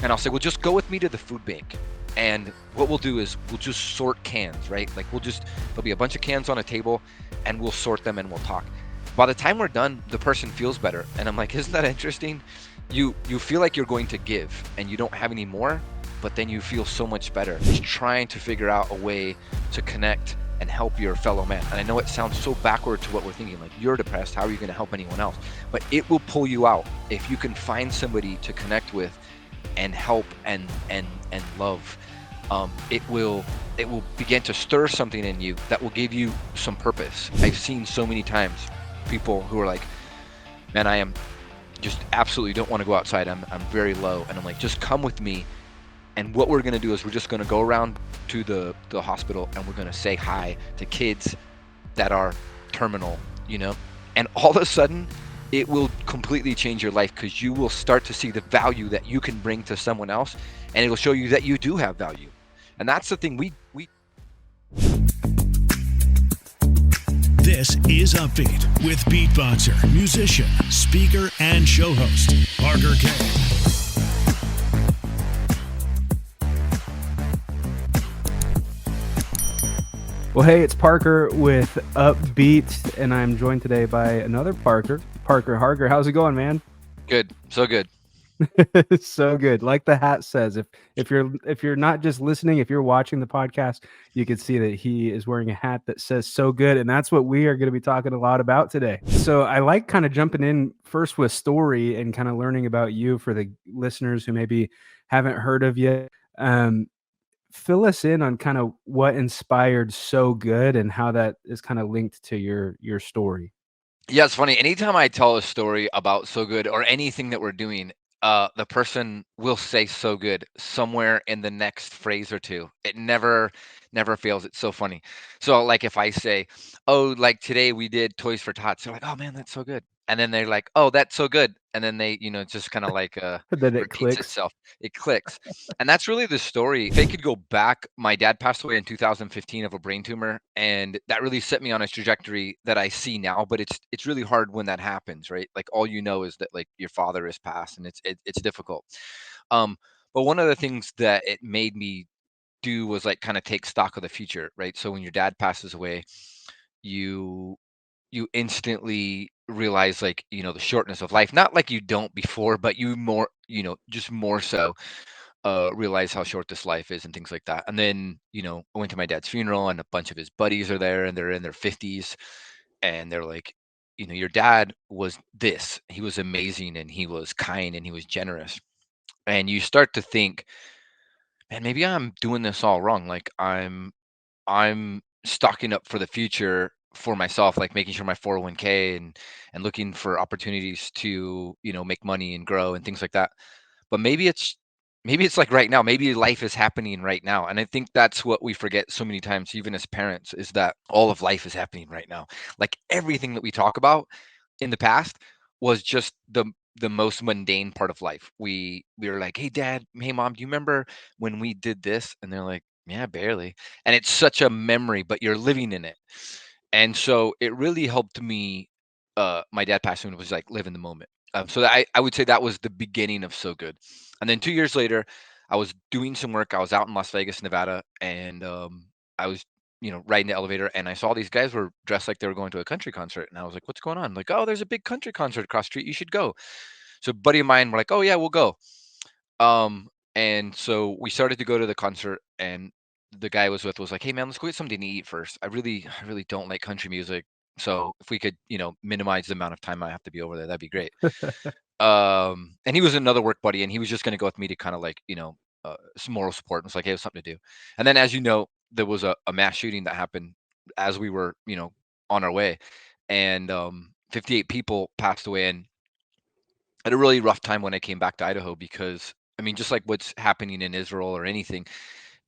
And I'll say, well, just go with me to the food bank. And what we'll do is we'll just sort cans, right? Like there'll be a bunch of cans on a table and we'll sort them and we'll talk. By the time we're done, the person feels better. And I'm like, isn't that interesting? You feel like you're going to give and you don't have any more, but then you feel so much better. Just trying to figure out a way to connect and help your fellow man. And I know it sounds so backward to what we're thinking, like you're depressed, how are you going to help anyone else? But it will pull you out if you can find somebody to connect with and help and love. It will begin to stir something in you that will give you some purpose. I've seen so many times people who are like, man, I am just absolutely don't want to go outside. I'm very low. And I'm like, just come with me. And what we're gonna do is we're just gonna go around to the hospital and we're gonna say hi to kids that are terminal, you know? And all of a sudden, it will completely change your life because you will start to see the value that you can bring to someone else, and it'll show you that you do have value. And that's the thing we This is Upbeat with beatboxer, musician, speaker, and show host, Harger Kane. Well, hey, it's Parker with Upbeat, and I'm joined today by another Parker Harger. How's it going, man? good, so good. So good. Like the hat says, if you're not just listening, if you're watching the podcast, you can see that he is wearing a hat that says "so good," and that's what we are going to be talking a lot about today. So I like kind of jumping in first with story and kind of learning about you for the listeners who maybe haven't heard of you. Um, Fill us in on kind of what inspired So Good and how that is kind of linked to your story. Yeah, it's funny. Anytime I tell a story about so good or anything that we're doing, the person will say so good somewhere in the next phrase or two. It never fails. It's so funny. So like if I say, "Oh, like today we did Toys for Tots," they're like, "Oh man, that's so good." And then they're like, "Oh, that's so good." And then they, it's just kind of like That it repeats clicks. itself. It clicks. And that's really the story. If I could go back, my dad passed away in 2015 of a brain tumor, and that really set me on a trajectory that I see now. But it's really hard when that happens, right? Like all you know is that like your father has passed, and it's difficult. Um, but one of the things that it made me do was like kind of take stock of the future, right? So when your dad passes away, you you instantly realize like the shortness of life, not like you don't before, but you more just more so realize how short this life is and things like that. And then, I went to my dad's funeral and a bunch of his buddies are there and they're in their 50s and they're like, your dad was this. He was amazing and he was kind and he was generous. And you start to think, man, maybe I'm doing this all wrong. Like I'm stocking up for the future for myself, like making sure my 401k and looking for opportunities to, make money and grow and things like that. But maybe it's like right now, maybe life is happening right now. And I think that's what we forget so many times, even as parents, is that all of life is happening right now. Like everything that we talk about in the past was just the most mundane part of life. We were like, "Hey dad, hey mom, do you remember when we did this?" And they're like, "Yeah, barely." And it's such a memory, but you're living in it. And so it really helped me. My dad passing was like live in the moment. So I would say that was the beginning of So Good. And then 2 years later, I was doing some work. I was out in Las Vegas, Nevada, and I was, riding the elevator, and I saw these guys were dressed like they were going to a country concert, and I was like, "What's going on?" Like, "Oh, there's a big country concert across the street. You should go." So, a buddy of mine were like, "Oh yeah, we'll go." And so we started to go to the concert, and the guy I was with was like, "Hey man, let's go get something to eat first. I really don't like country music. So if we could, minimize the amount of time I have to be over there, that'd be great." And he was another work buddy, and he was just gonna go with me to kind of like, some moral support. And it's like, hey, it was something to do. And then as you know, there was a mass shooting that happened as we were, on our way. And 58 people passed away. And I had a really rough time when I came back to Idaho because I mean, just like what's happening in Israel or anything,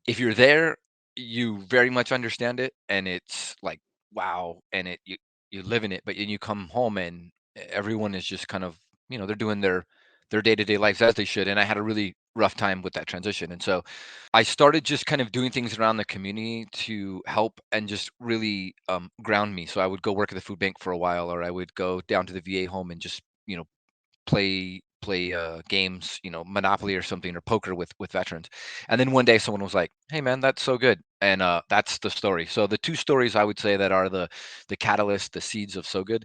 if you're there, you very much understand it, and it's like, wow, and you live in it, but then you come home and everyone is just kind of, they're doing their day-to-day lives as they should, and I had a really rough time with that transition. And so I started just kind of doing things around the community to help and just really ground me. So I would go work at the food bank for a while, or I would go down to the VA home and just, play play games, Monopoly or something, or poker with veterans. And then one day someone was like, "Hey man, that's so good," and that's the story. So the two stories I would say that are the catalyst, the seeds of So Good,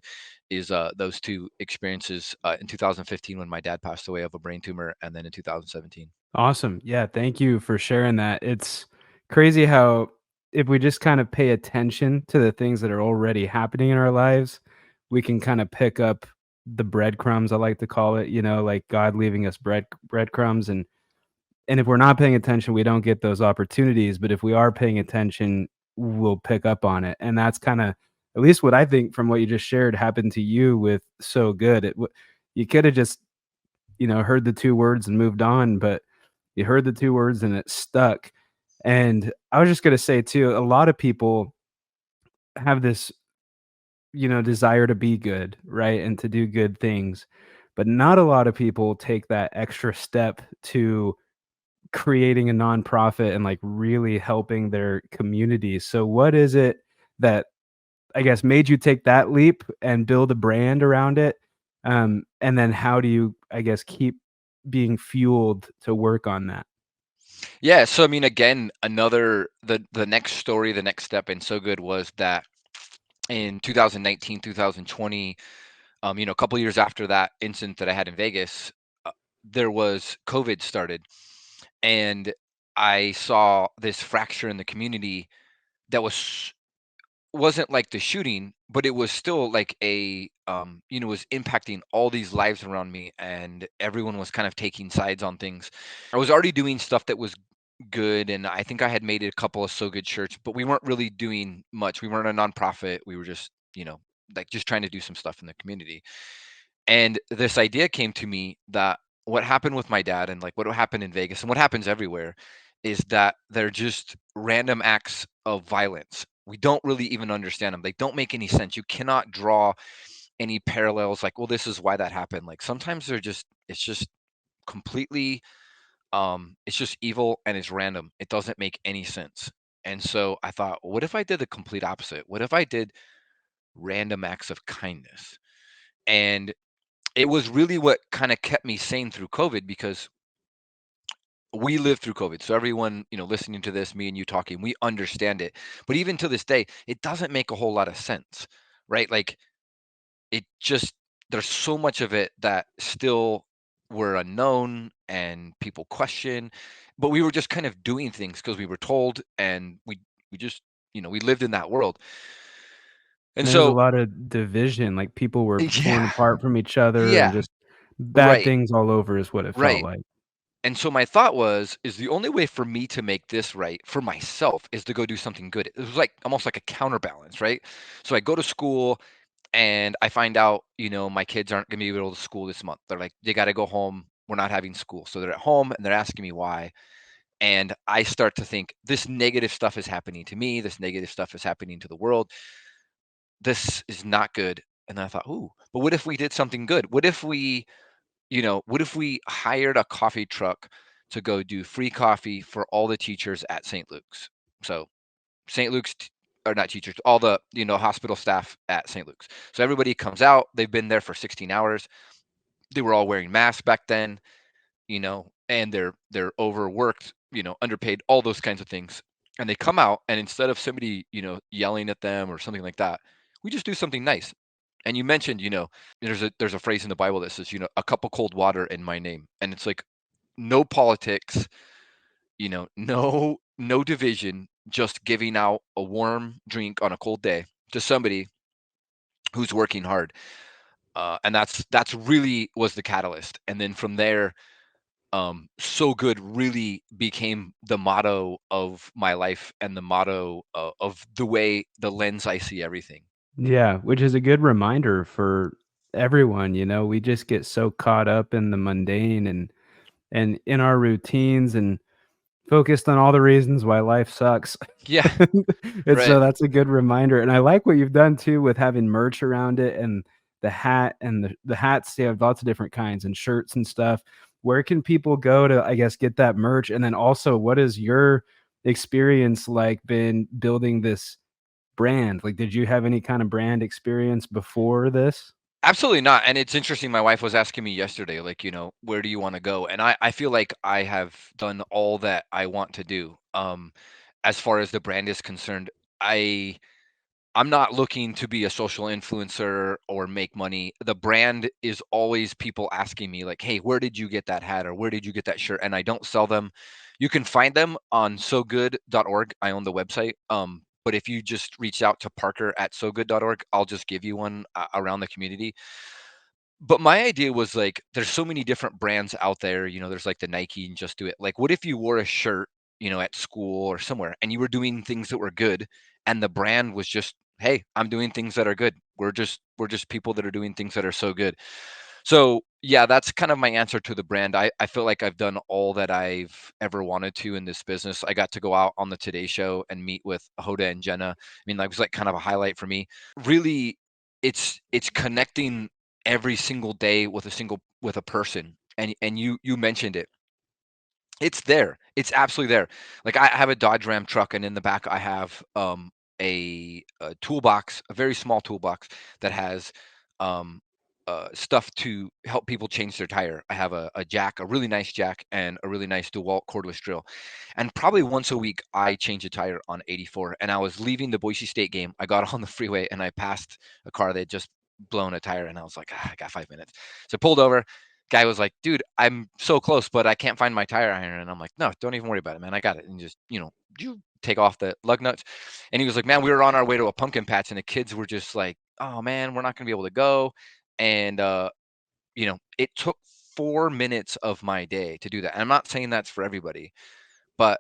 is those two experiences in 2015 when my dad passed away of a brain tumor, and then in 2017. Awesome. Yeah, thank you for sharing that. It's crazy how if we just kind of pay attention to the things that are already happening in our lives, we can kind of pick up the breadcrumbs, I like to call it, like God leaving us breadcrumbs, and if we're not paying attention, we don't get those opportunities, but if we are paying attention, we'll pick up on it. And that's kind of at least what I think from what you just shared happened to you with So Good. You could have just, heard the two words and moved on, but you heard the two words and it stuck. And I was just going to say too, a lot of people have this, desire to be good, right? And to do good things. But not a lot of people take that extra step to creating a nonprofit and, like, really helping their communities. So what is it that, I guess, made you take that leap and build a brand around it? And then how do you, I guess, keep being fueled to work on that? Yeah, so I mean, again, the next story, the next step in So Good was that in 2019, 2020, a couple years after that incident that I had in Vegas, uh, there was COVID started, and I saw this fracture in the community that wasn't like the shooting, but it was still like was impacting all these lives around me, and everyone was kind of taking sides on things. I was already doing stuff that was good, and I think I had made a couple of So Good shirts, but we weren't really doing much. We weren't a nonprofit. We were just, like just trying to do some stuff in the community. And this idea came to me that what happened with my dad and like what happened in Vegas and what happens everywhere is that they're just random acts of violence. We don't really even understand them. They don't make any sense. You cannot draw any parallels like, well, this is why that happened. Like sometimes it's just completely it's just evil and it's random. It doesn't make any sense. And so I thought, what if I did the complete opposite? What if I did random acts of kindness? And it was really what kind of kept me sane through COVID because we lived through COVID. So everyone, listening to this, me and you talking, we understand it. But even to this day, it doesn't make a whole lot of sense, right? Like it just there's so much of it that still were unknown and people question, but we were just kind of doing things because we were told, and we just we lived in that world. And And there's a so lot of division, like, people were torn yeah, apart from each other and yeah, just bad right, things all over is what it felt right. like. And so my thought is the only way for me to make this right for myself is to go do something good. It was like almost like a counterbalance, right? So I go to school and I find out, my kids aren't going to be able to school this month. They're like, they got to go home. We're not having school. So they're at home and they're asking me why. And I start to think this negative stuff is happening to me. This negative stuff is happening to the world. This is not good. And then I thought, ooh, but what if we did something good? What if we hired a coffee truck to go do free coffee for all the teachers at St. Luke's? So St. Luke's or not teachers, all the, hospital staff at St. Luke's. So everybody comes out, they've been there for 16 hours. They were all wearing masks back then, and they're overworked, underpaid, all those kinds of things. And they come out and instead of somebody, yelling at them or something like that, we just do something nice. And you mentioned, there's a phrase in the Bible that says, a cup of cold water in my name. And it's like no politics, no division, just giving out a warm drink on a cold day to somebody who's working hard. And that's really was the catalyst. And then from there, So Good really became the motto of my life and the motto of the lens I see everything. Yeah, which is a good reminder for everyone, we just get so caught up in the mundane and in our routines and focused on all the reasons why life sucks. Yeah, And right. so that's a good reminder, and I like what you've done too with having merch around it and the hat and the hats, they have lots of different kinds and shirts and stuff. Where can people go to, I guess, get that merch? And then also, what is your experience like been building this brand? Like, did you have any kind of brand experience before this? Absolutely not. And it's interesting. My wife was asking me yesterday, like, where do you want to go? And I feel like I have done all that I want to do. As far as the brand is concerned, I I'm not looking to be a social influencer or make money. The brand is always people asking me like, "Hey, where did you get that hat or where did you get that shirt?" And I don't sell them. You can find them on sogood.org. I own the website. But if you just reach out to Parker at sogood.org, I'll just give you one around the community. But my idea was like, there's so many different brands out there. There's like the Nike and Just Do It. Like, what if you wore a shirt, at school or somewhere, and you were doing things that were good, and the brand was just, hey, I'm doing things that are good. We're just people that are doing things that are so good. So yeah, that's kind of my answer to the brand. I feel like I've done all that I've ever wanted to in this business. I got to go out on the Today Show and meet with Hoda and Jenna. I mean, that was like kind of a highlight for me. Really, it's connecting every single day with a person. And you mentioned it. It's there. It's absolutely there. Like, I have a Dodge Ram truck, and in the back I have a toolbox, a very small toolbox that has um, stuff to help people change their tire. I have a jack, a really nice jack, and a really nice DeWalt cordless drill. And probably once a week, I change a tire on 84. And I was leaving the Boise State game. I got on the freeway and I passed a car that had just blown a tire, and I was like, I got 5 minutes. So I pulled over. Guy was like, dude, I'm so close, but I can't find my tire iron. And I'm like, no, don't even worry about it, man. I got it. And just, you take off the lug nuts. And he was like, man, we were on our way to a pumpkin patch, and the kids were just like, oh man, we're not going to be able to go. And, it took 4 minutes of my day to do that. And I'm not saying that's for everybody, but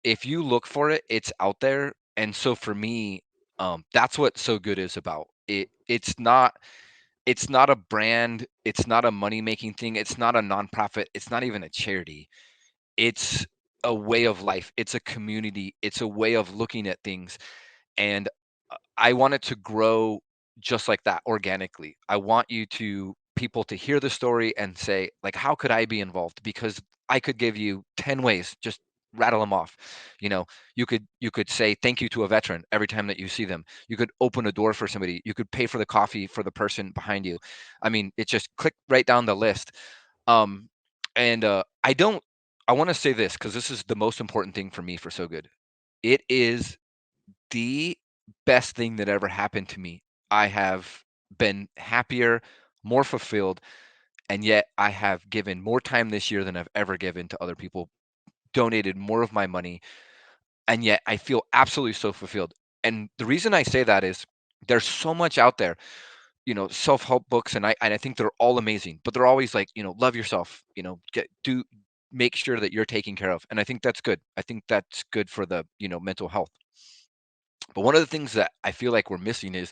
if you look for it, it's out there. And so for me, that's what So Good is about. It's not a brand, it's not a money-making thing, it's not a nonprofit, it's not even a charity. It's a way of life, it's a community, it's a way of looking at things, and I want it to grow just like that organically. I want people to hear the story and say, like, how could I be involved? Because I could give you 10 ways, just rattle them off. You know, you could say thank you to a veteran every time that you see them. You could open a door for somebody. You could pay for the coffee for the person behind you. I mean, it's just click right down the list. Um, and I want to say this because this is the most important thing for me for So Good. It is the best thing that ever happened to me. I have been happier, more fulfilled, and yet I have given more time this year than I've ever given to other people, donated more of my money, and yet I feel absolutely so fulfilled. And the reason I say that is there's so much out there, self-help books, and I think they're all amazing, but they're always like, love yourself, make sure that you're taken care of. And I think that's good. I think that's good for the, mental health. But one of the things that I feel like we're missing is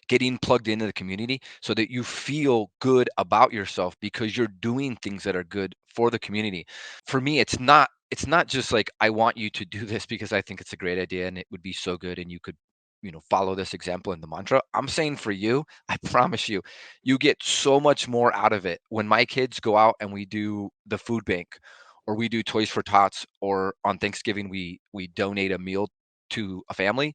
getting plugged into the community so that you feel good about yourself because you're doing things that are good for the community. For me, it's not just like I want you to do this because I think it's a great idea and it would be so good and you could, follow this example in the mantra. I'm saying for you, I promise you, you get so much more out of it. When my kids go out and we do the food bank or we do Toys for Tots or on Thanksgiving we donate a meal to a family,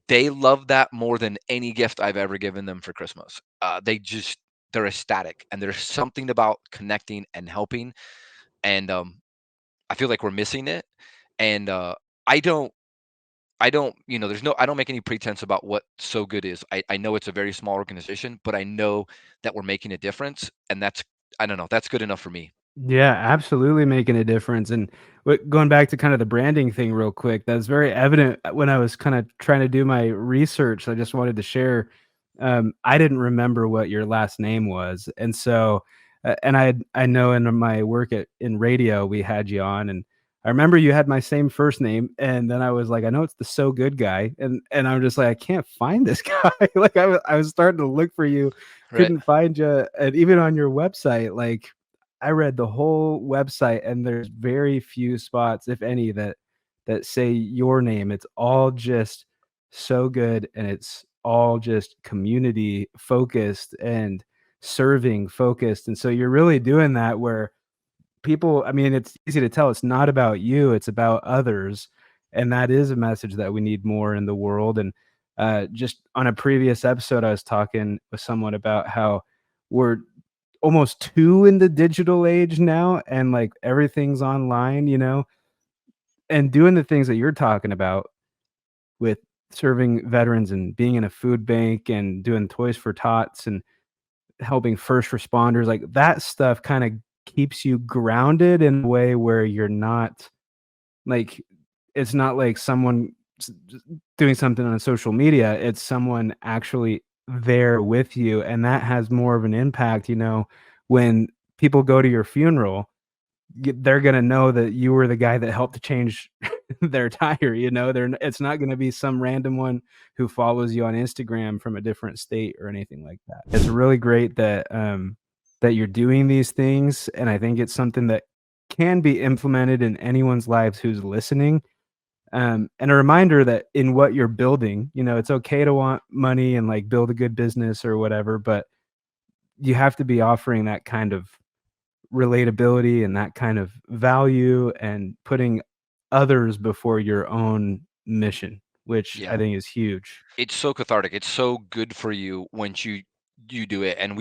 they love that more than any gift I've ever given them for Christmas. They're ecstatic, and there's something about connecting and helping, and I feel like we're missing it. And I don't, I don't make any pretense about what So Good is. I know it's a very small organization, but I know that we're making a difference, and I don't know, that's good enough for me. Yeah, absolutely making a difference. And going back to kind of the branding thing real quick, that was very evident when I was kind of trying to do my research. I just wanted to share. I didn't remember what your last name was, and so, and I know in my work in radio we had you on, and I remember you had my same first name, and then I was like, I know it's the So Good guy, and I'm just like, I can't find this guy. Like I was starting to look for you, Right. couldn't find you, and even on your website, like I read the whole website and there's very few spots, if any, that say your name. It's all just So Good and it's all just community focused and serving focused. And so you're really doing that where people, I mean, it's easy to tell it's not about you, it's about others. And that is a message that we need more in the world. And Just on a previous episode, I was talking with someone about how we're almost too in the digital age now, and like everything's online, and doing the things that you're talking about with serving veterans and being in a food bank and doing Toys for Tots and helping first responders, like that stuff kind of keeps you grounded in a way where you're not like, it's not like someone doing something on social media, it's someone actually there with you, and that has more of an impact, when people go to your funeral, they're gonna know that you were the guy that helped to change their tire, it's not gonna be some random one who follows you on Instagram from a different state or anything like that. It's really great that you're doing these things, and I think it's something that can be implemented in anyone's lives who's listening. And a reminder that in what you're building, it's okay to want money and like build a good business or whatever, but you have to be offering that kind of relatability and that kind of value and putting others before your own mission, which I Yeah. think is huge. It's so cathartic. It's so good for you once you do it. And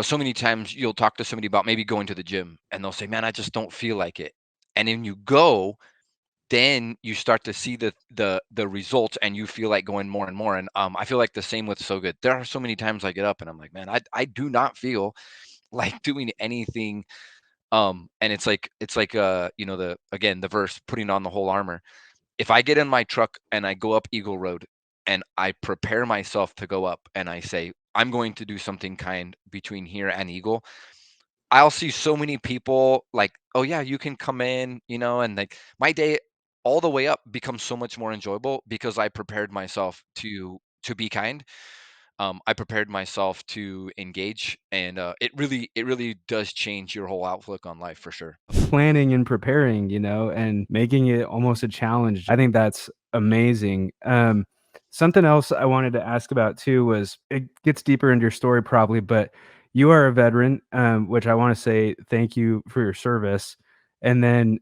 so many times you'll talk to somebody about maybe going to the gym and they'll say, "Man, I just don't feel like it." And then you go, then you start to see the results and you feel like going more and more. And I feel like the same with So Good. There are so many times I get up and I'm like, "Man, I do not feel like doing anything." And it's like the verse, putting on the whole armor. If I get in my truck and I go up Eagle Road and I prepare myself to go up and I say, I'm going to do something kind between here and Eagle, I'll see so many people like, oh yeah, you can come in, and like my day all the way up becomes so much more enjoyable because I prepared myself to be kind. I prepared myself to engage, and it really does change your whole outlook on life for sure. Planning and preparing, and making it almost a challenge. I think that's amazing. Something else I wanted to ask about too was it gets deeper into your story probably, but you are a veteran, which I want to say thank you for your service. And then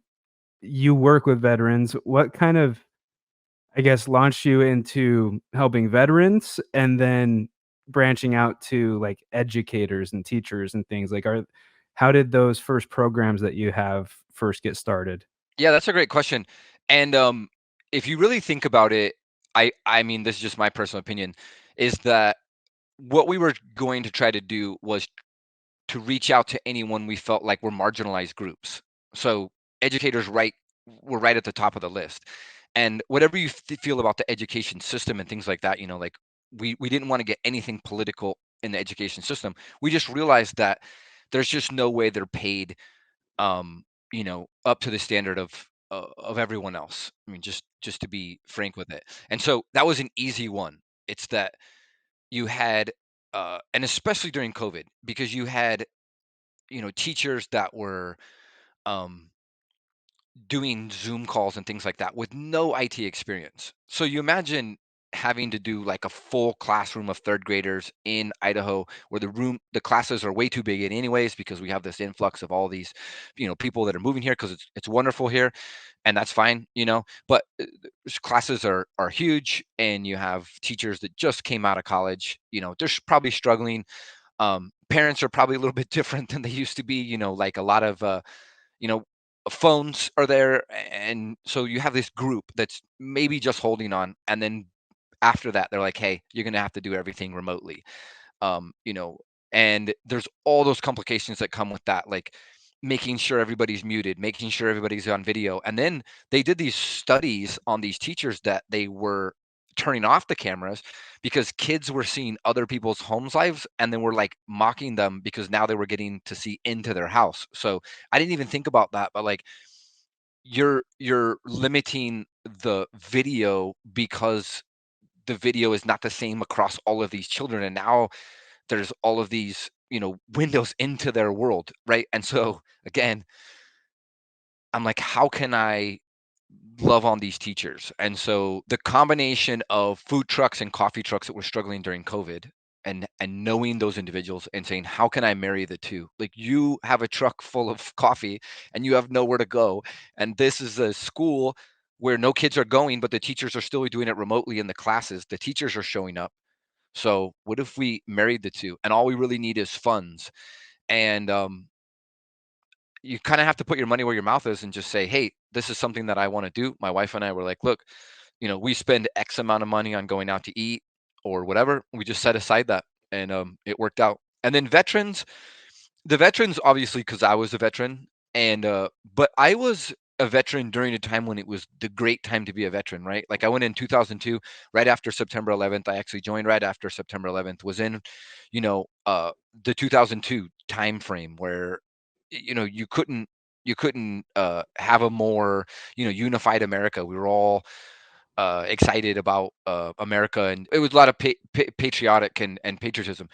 you work with veterans. What kind of, I guess, launched you into helping veterans and then branching out to like educators and teachers and things like how did those first programs that you have first get started? Yeah, that's a great question. And if you really think about it, I mean, this is just my personal opinion, is that what we were going to try to do was to reach out to anyone we felt like were marginalized groups. So educators were right at the top of the list. And whatever you feel about the education system and things like that, like we didn't want to get anything political in the education system. We just realized that there's just no way they're paid up to the standard of everyone else. I mean, just to be frank with it. And so that was an easy one. It's that you had and especially during COVID, because you had, teachers that were um doing Zoom calls and things like that with no IT experience. So you imagine having to do like a full classroom of third graders in Idaho where the classes are way too big in anyways, because we have this influx of all these, people that are moving here because it's wonderful here, and that's fine, but classes are huge, and you have teachers that just came out of college, they're probably struggling. Parents are probably a little bit different than they used to be, like a lot of you know, phones are there, and so you have this group that's maybe just holding on, and then after that, they're like, "Hey, you're gonna have to do everything remotely." um, you know, and there's all those complications that come with that, like making sure everybody's muted, making sure everybody's on video. And then they did these studies on these teachers that they were turning off the cameras because kids were seeing other people's homes lives and then were like mocking them because now they were getting to see into their house. So I didn't even think about that, but like you're limiting the video because the video is not the same across all of these children, and now there's all of these, windows into their world, right? And so again, I'm like, how can I love on these teachers? And so the combination of food trucks and coffee trucks that were struggling during COVID, and knowing those individuals and saying, how can I marry the two? Like, you have a truck full of coffee and you have nowhere to go, and this is a school where no kids are going, but the teachers are still doing it remotely in the classes. The teachers are showing up. So what if we married the two and all we really need is funds? And you kind of have to put your money where your mouth is and just say, hey, this is something that I want to do. My wife and I were like, look, we spend X amount of money on going out to eat or whatever. We just set aside that, and it worked out. And then the veterans, obviously, because I was a veteran, and but I was a veteran during a time when it was the great time to be a veteran, right? Like I went in 2002, right after September 11th. I actually joined right after September 11th. Was in, you know, the 2002 time frame where, you couldn't have a more unified America. We were all excited about America, and it was a lot of patriotic and patriotism.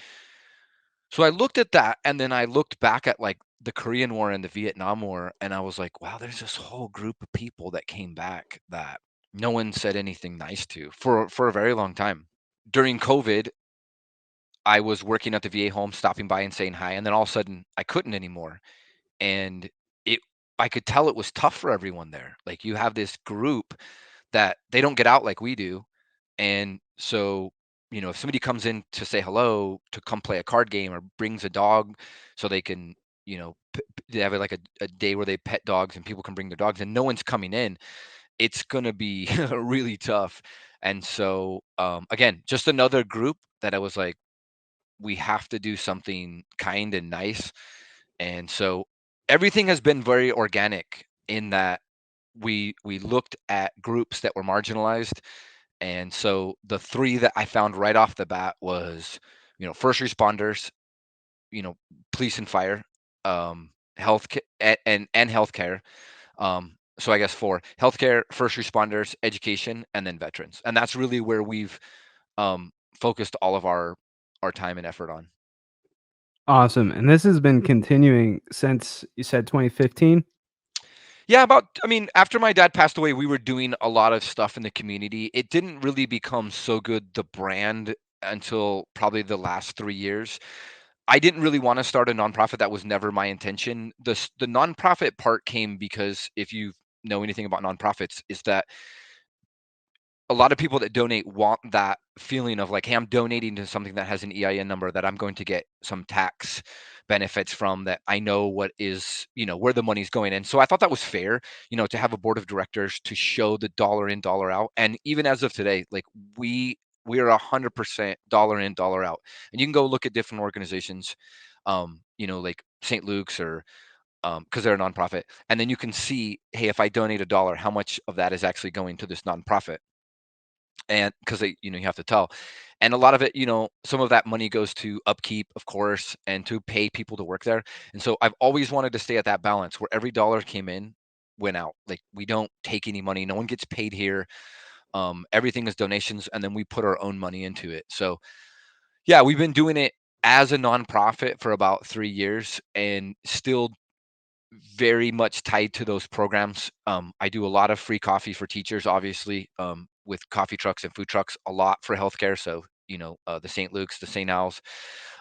So I looked at that, and then I looked back at like the Korean War and the Vietnam War, and I was like, wow, there's this whole group of people that came back that no one said anything nice to for a very long time. During COVID, I was working at the VA home, stopping by and saying hi, and then all of a sudden I couldn't anymore. And it I could tell it was tough for everyone there. Like you have this group that they don't get out like we do. And so, if somebody comes in to say hello, to come play a card game, or brings a dog so they can, they have like a day where they pet dogs and people can bring their dogs and no one's coming in, it's going to be really tough. And so, again, just another group that I was like, we have to do something kind and nice. And so everything has been very organic in that we looked at groups that were marginalized. And so the three that I found right off the bat was, first responders, you know, police and fire, health and healthcare. So I guess four: healthcare, first responders, education, and then veterans. And that's really where we've focused all of our time and effort on. Awesome. And this has been continuing since you said 2015? Yeah, I mean, after my dad passed away, we were doing a lot of stuff in the community. It didn't really become so good, the brand, until probably the last 3 years. I didn't really want to start a nonprofit. That was never my intention. The nonprofit part came because, if you know anything about nonprofits, is that a lot of people that donate want that feeling of like, hey, I'm donating to something that has an EIN number that I'm going to get some tax benefits from, that I know what is, where the money's going. And so I thought that was fair, to have a board of directors to show the dollar in, dollar out. And even as of today, like we are 100% dollar in, dollar out. And you can go look at different organizations, like St. Luke's, or because they're a nonprofit. And then you can see, hey, if I donate $1, how much of that is actually going to this nonprofit? And because you have to tell. And a lot of it, some of that money goes to upkeep, of course, and to pay people to work there. And so I've always wanted to stay at that balance where every dollar came in, went out. Like we don't take any money, no one gets paid here. Everything is donations, and then we put our own money into it. So yeah, we've been doing it as a nonprofit for about 3 years, and still very much tied to those programs. I do a lot of free coffee for teachers, obviously, with coffee trucks and food trucks, a lot for healthcare. So, the St. Luke's, the St. Al's.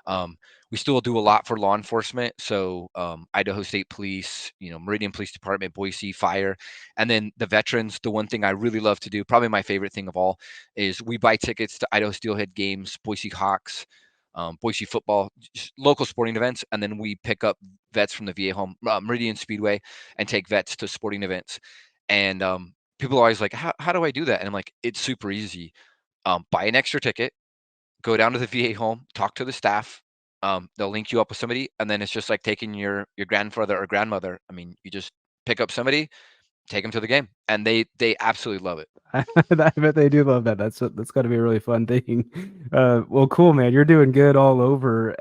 Um, we still do a lot for law enforcement. So, Idaho State Police, Meridian Police Department, Boise Fire. And then the veterans, the one thing I really love to do, probably my favorite thing of all, is we buy tickets to Idaho Steelhead games, Boise Hawks, Boise football, local sporting events, and then we pick up vets from the VA home, Meridian Speedway, and take vets to sporting events. And people are always like, how do I do that? And I'm like, it's super easy. Buy an extra ticket, go down to the VA home, talk to the staff. They'll link you up with somebody, and then it's just like taking your grandfather or grandmother. I mean, you just pick up somebody, take them to the game, and they absolutely love it. I bet they do love that. That's gotta be a really fun thing. Well, cool, man. You're doing good all over.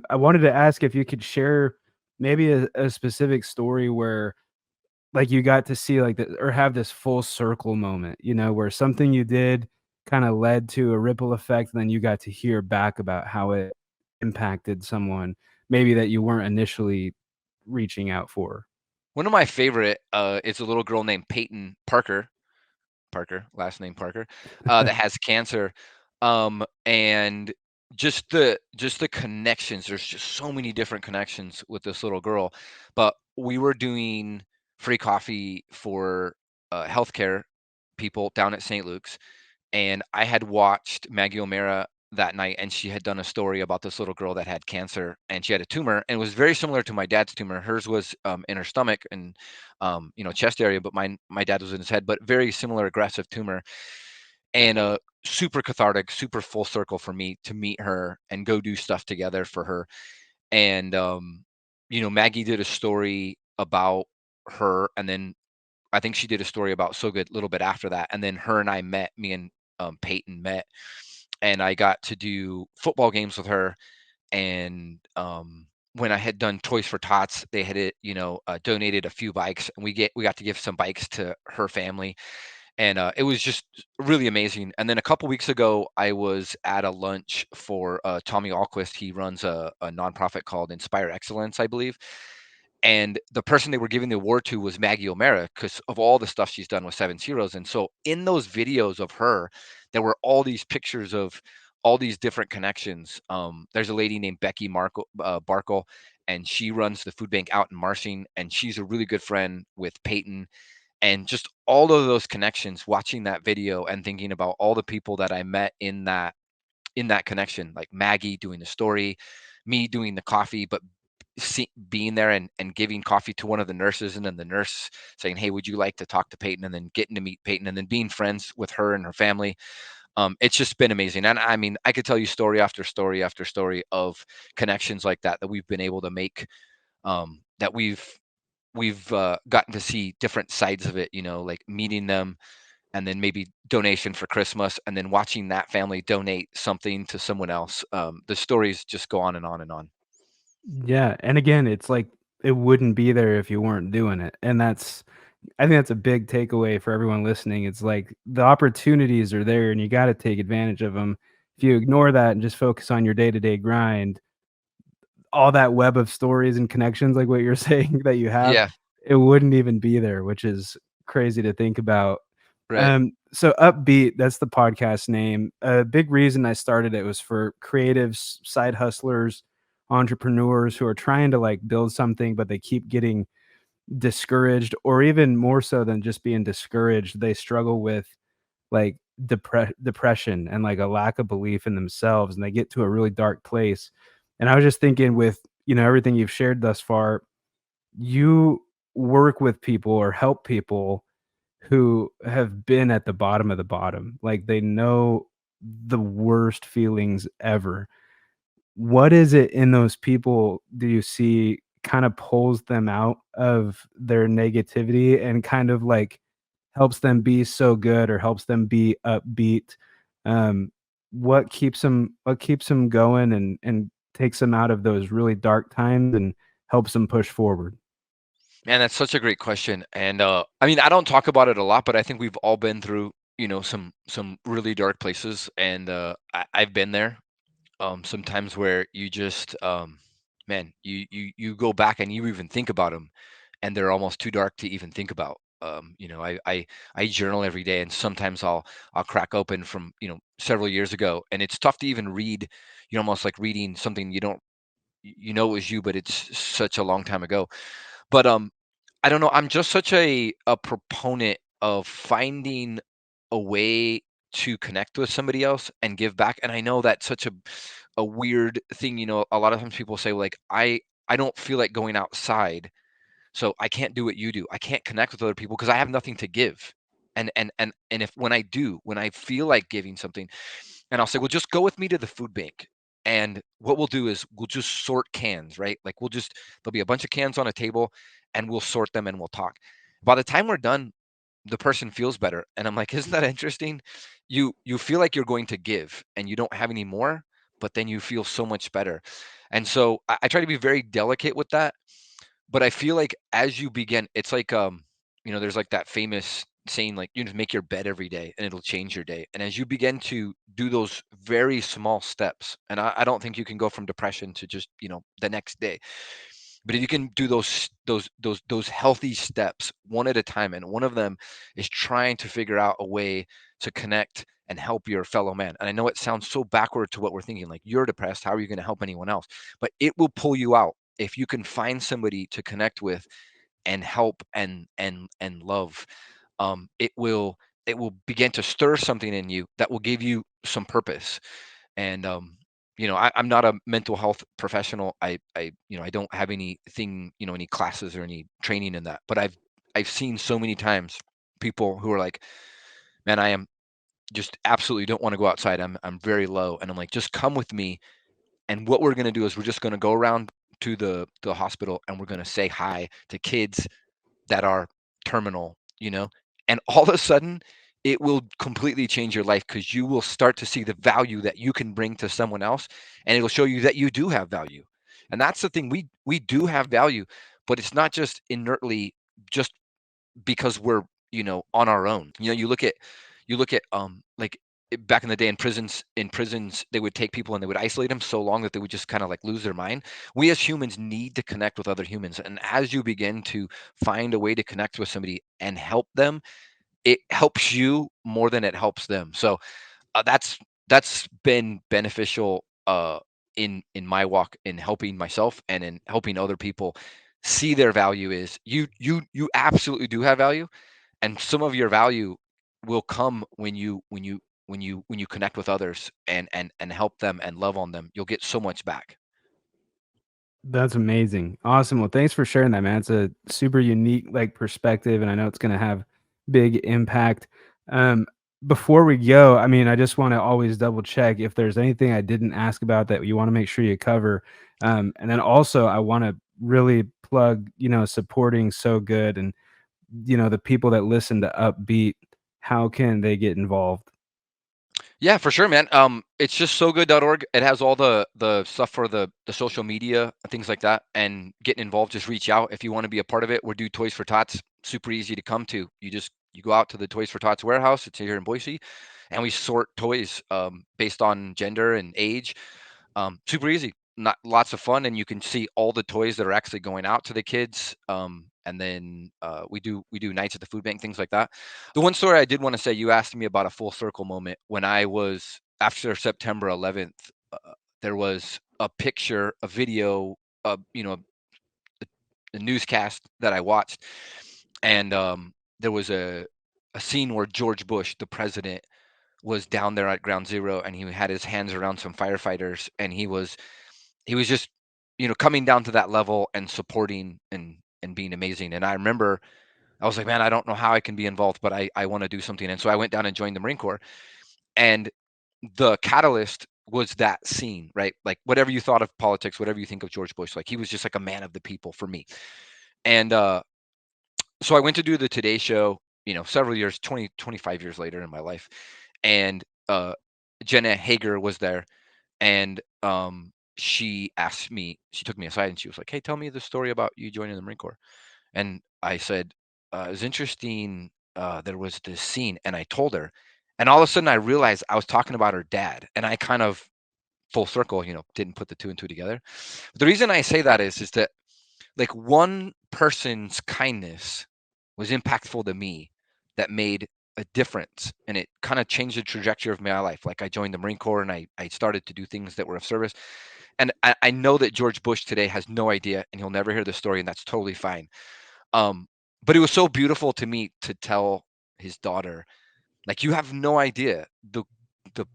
I wanted to ask if you could share maybe a specific story where, like, you got to see, like, or have this full circle moment, where something you did kinda led to a ripple effect, and then you got to hear back about how it impacted someone maybe that you weren't initially reaching out for. One of my favorite is a little girl named Peyton Parker, last name Parker, that has cancer. And just the connections. There's just so many different connections with this little girl. But we were doing free coffee for healthcare. people down at St. Luke's, and I had watched Maggie O'Mara that night, and she had done a story about this little girl that had cancer, and she had a tumor, and it was very similar to my dad's tumor. Hers was in her stomach and chest area, but my dad was in his head, but very similar aggressive tumor, and super cathartic, super full circle for me to meet her and go do stuff together for her. And Maggie did a story about her, and then I think she did a story about So Good a little bit after that, and then her and I met. Me and Peyton met, and I got to do football games with her. And when I had done Toys for Tots, they had donated a few bikes, and we got to give some bikes to her family, and it was just really amazing. And then a couple weeks ago, I was at a lunch for Tommy Alquist. He runs a nonprofit called Inspire Excellence, I believe. And the person they were giving the award to was Maggie O'Mara because of all the stuff she's done with Seven Heroes. And so in those videos of her, there were all these pictures of all these different connections. There's a lady named Becky Barkle, and she runs the food bank out in Marshing, and she's a really good friend with Peyton. And just all of those connections, watching that video and thinking about all the people that I met in that connection, like Maggie doing the story, me doing the coffee, but being there and giving coffee to one of the nurses, and then the nurse saying, "Hey, would you like to talk to Peyton?" And then getting to meet Peyton, and then being friends with her and her family. It's just been amazing. And I mean, I could tell you story after story after story of connections like that we've been able to make, that we've gotten to see different sides of it, like meeting them, and then maybe donation for Christmas, and then watching that family donate something to someone else. The stories just go on and on and on. Yeah, and again, it's like it wouldn't be there if you weren't doing it, and I think that's a big takeaway for everyone listening. It's like the opportunities are there, and you gotta take advantage of them. If you ignore that and just focus on your day-to-day grind, all that web of stories and connections, like what you're saying that you have, Yeah, it wouldn't even be there, which is crazy to think about. right. So Upbeat, that's the podcast name. A big reason I started it was for creatives, side hustlers, entrepreneurs who are trying to like build something, but they keep getting discouraged, or even more so than just being discouraged, they struggle with like depression and like a lack of belief in themselves, and they get to a really dark place. And I was just thinking, with everything you've shared thus far, you work with people or help people who have been at the bottom of the bottom, like they know the worst feelings ever. What is it in those people do you see kind of pulls them out of their negativity and kind of like helps them be so good or helps them be upbeat? Um, what keeps them going and takes them out of those really dark times and helps them push forward? Man, that's such a great question. And I mean, I don't talk about it a lot, but I think we've all been through, some really dark places, and I've been there. Sometimes where you just, man, you go back and you even think about them, and they're almost too dark to even think about. I journal every day, and sometimes I'll crack open from several years ago, and it's tough to even read. Almost like reading something you don't, it was you, but it's such a long time ago. But I don't know. I'm just such a proponent of finding a way to connect with somebody else and give back. And I know that's such a weird thing. A lot of times people say like I don't feel like going outside, so I can't do what you do. I can't connect with other people because I have nothing to give. And if when I feel like giving something, and I'll say, well, just go with me to the food bank. And what we'll do is we'll just sort cans, right? Like there'll be a bunch of cans on a table, and we'll sort them and we'll talk. By the time we're done, the person feels better. And I'm like, isn't that interesting? You feel like you're going to give and you don't have any more, but then you feel so much better. And so I try to be very delicate with that, but I feel like as you begin, it's like there's like that famous saying, like, you just make your bed every day and it'll change your day. And as you begin to do those very small steps, and I don't think you can go from depression to just the next day, but if you can do those healthy steps one at a time, and one of them is trying to figure out a way to connect and help your fellow man. And I know it sounds so backward to what we're thinking, like, you're depressed, how are you going to help anyone else? But it will pull you out if you can find somebody to connect with and help and love. It will it will begin to stir something in you that will give you some purpose. And I'm not a mental health professional. I don't have anything, any classes or any training in that. But I've seen so many times people who are like, man, I am just absolutely don't want to go outside. I'm very low, and I'm like, just come with me. And what we're gonna do is we're just gonna go around to the hospital, and we're gonna say hi to kids that are terminal, and all of a sudden it will completely change your life, because you will start to see the value that you can bring to someone else, and it'll show you that you do have value. And that's the thing, we do have value, but it's not just inertly, just because we're on our own. You look at like back in the day, in prisons they would take people and they would isolate them so long that they would just kind of like lose their mind. We as humans need to connect with other humans, and as you begin to find a way to connect with somebody and help them, it helps you more than it helps them. So that's been beneficial in my walk, in helping myself and in helping other people see their value. Is you absolutely do have value, and some of your value will come when you connect with others and help them and love on them. You'll get so much back. That's amazing. Awesome. Well, thanks for sharing that, man. It's a super unique like perspective, and I know it's going to have big impact. Um, before we go, I mean, I just want to always double check if there's anything I didn't ask about that you want to make sure you cover. And then also, I want to really plug, supporting So Good, and the people that listen to Upbeat. How can they get involved? Yeah, for sure, man. It's just sogood.org. It has all the stuff for the social media and things like that. And getting involved, just reach out if you want to be a part of it. We do Toys for Tots. Super easy to come to. You go out to the Toys for Tots warehouse. It's here in Boise, and we sort toys based on gender and age. Super easy, not lots of fun, and you can see all the toys that are actually going out to the kids. And then we do nights at the food bank, things like that. The one story I did want to say, you asked me about a full circle moment when I was after September 11th. There was a picture, a video, a newscast that I watched, and there was a scene where George Bush, the president, was down there at ground zero, and he had his hands around some firefighters, and he was just coming down to that level and supporting and being amazing. And I remember I was like, man, I don't know how I can be involved, but I want to do something. And so I went down and joined the Marine Corps, and the catalyst was that scene, right? Like, whatever you thought of politics, whatever you think of George Bush, like, he was just like a man of the people for me. And so I went to do the Today Show, several years, 25 years later in my life. And Jenna Hager was there, and she took me aside and she was like, hey, tell me the story about you joining the Marine Corps. And I said, it was interesting. There was this scene, and I told her, and all of a sudden I realized I was talking about her dad, and I kind of full circle, didn't put the two and two together. But the reason I say that is that, like, one person's kindness was impactful to me, that made a difference, and it kind of changed the trajectory of my life. Like, I joined the Marine Corps, and I started to do things that were of service. And I know that George Bush today has no idea, and he'll never hear the story, and that's totally fine. But it was so beautiful to me to tell his daughter, like, you have no idea the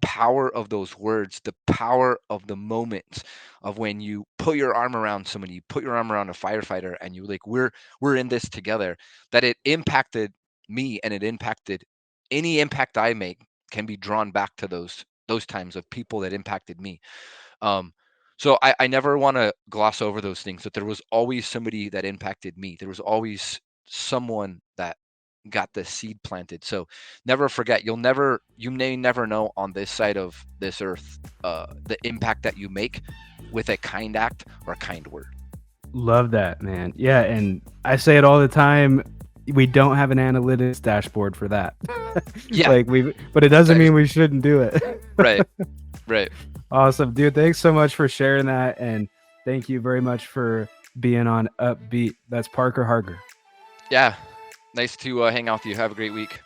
power of those words, the power of the moments of when you put your arm around somebody, you put your arm around a firefighter, and you like, we're in this together. That it impacted me, and it impacted any impact I make can be drawn back to those times of people that impacted me. Um, so I never want to gloss over those things, that there was always somebody that impacted me. There was always someone that got the seed planted. So never forget, you may never know on this side of this earth, the impact that you make with a kind act or a kind word. Love that, man. Yeah, and I say it all the time. We don't have an analytics dashboard for that. Yeah, but it doesn't mean we shouldn't do it. right. Right. Awesome, dude. Thanks so much for sharing that, and thank you very much for being on Upbeat. That's Parker Harger. Yeah. Nice to hang out with you. Have a great week.